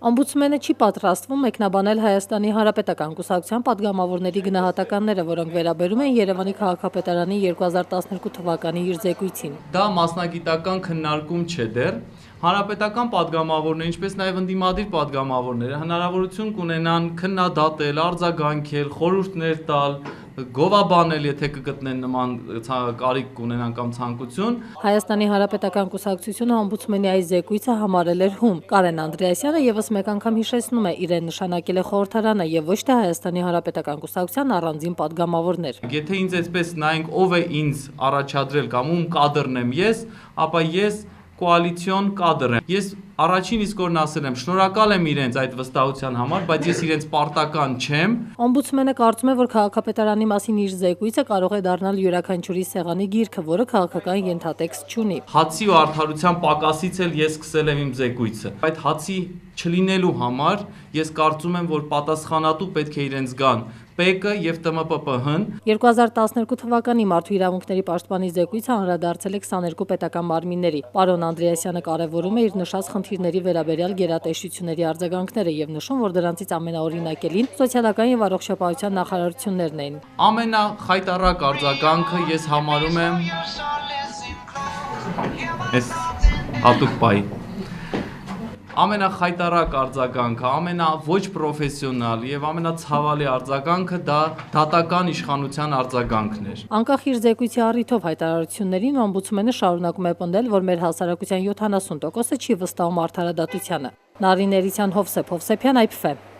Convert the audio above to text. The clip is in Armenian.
Օմբուդսմենը չի պատրաստվում մեկնաբանել Հայաստանի Հանրապետական կուսակցության պատգամավորների գնահատականները, որոնք վերաբերում են Երևանի քաղաքապետարանի 2012 թվականի իր զեկույցին։ Դա մասնագիտական քննարկում չէ դեռ։ Հանրապետական պատգամավորները, ինչպես նաև ընդդիմադիր պատգամավորները հնարավորություն կունենան քննադատել, արձագանքել, խորհուրդներ տալ, գովաբանել, եթե կգտնեն նման կարիք կունենան կամ ցանկություն։ Հայաստանի Հանրապետական կուսակցությունը օմբուդսմենի այս զեկույցը համարել էր հում։ Կարեն Անդրեասյանը եւս մեկ անգամ հիշեցնում է, իրեն նշանակել է խորհրդարանը եւ ոչ թե Հայաստանի Հանրապետական կուսակցության առանձին պատգամավորներ։ Եթե ինձ այսպես նայենք, ով է ինձ առաջադրել կամ ում կադրն եմ ես, ապա ես կոալիցիոն կադր եմ։ Ես առաջին իսկ օրն ասել եմ, շնորհակալ եմ իրենց այդ վստահության համար, բայց ես իրենց պարտական չեմ։ Օմբուդսմենը կարծում է, որ քաղաքապետարանի մասին իր զեկույցը կարող է դառնալ յուրաքանչյուրի սեղանի գիրքը, որը քաղաքական ենթատեքստ չունի։ Հացի ու արդարության պակասից էլ ես սկսել եմ իմ զեկույցը։ Այդ հացի չլինելու համար ես կարծում եմ, որ պատասխանատու պետք է իրենց գան ՊԿ եւ ՏՄՊՊՀ-ն։ 2012 թվականի Մարդու իրավունքների պաշտպանի զեկույցը անդրադարձել է 22 պետական մարմինների։ Պարոն Անդրեասյանը կարևորում է իր նշած խնդիրների վերաբերյալ գերատեսչությունների արձագանքները եւ նշում, որ դրանցից ամենաօրինակելին սոցիալական եւ առողջապահության նախարարություններն էին։ Ամենախայտառակ արձագանքը ես համարում եմ այս հատուկ պայի ամենախայտառակ արձագանքը, ամենավոչ պրոֆեսիոնալ եւ ամենացավալի արձագանքը դա դատական իշխանության արձագանքն էր։ Անկախ իր զեկույցի առիթով հայտարարություններին օմբուդսմենը շարունակում է պնդել, որ մեր հասարակության 70%-ը չի վստահում արդարադատությանը։ Նարին Էրիսյան, Հովսեփ Հովսեփյան, IPFM։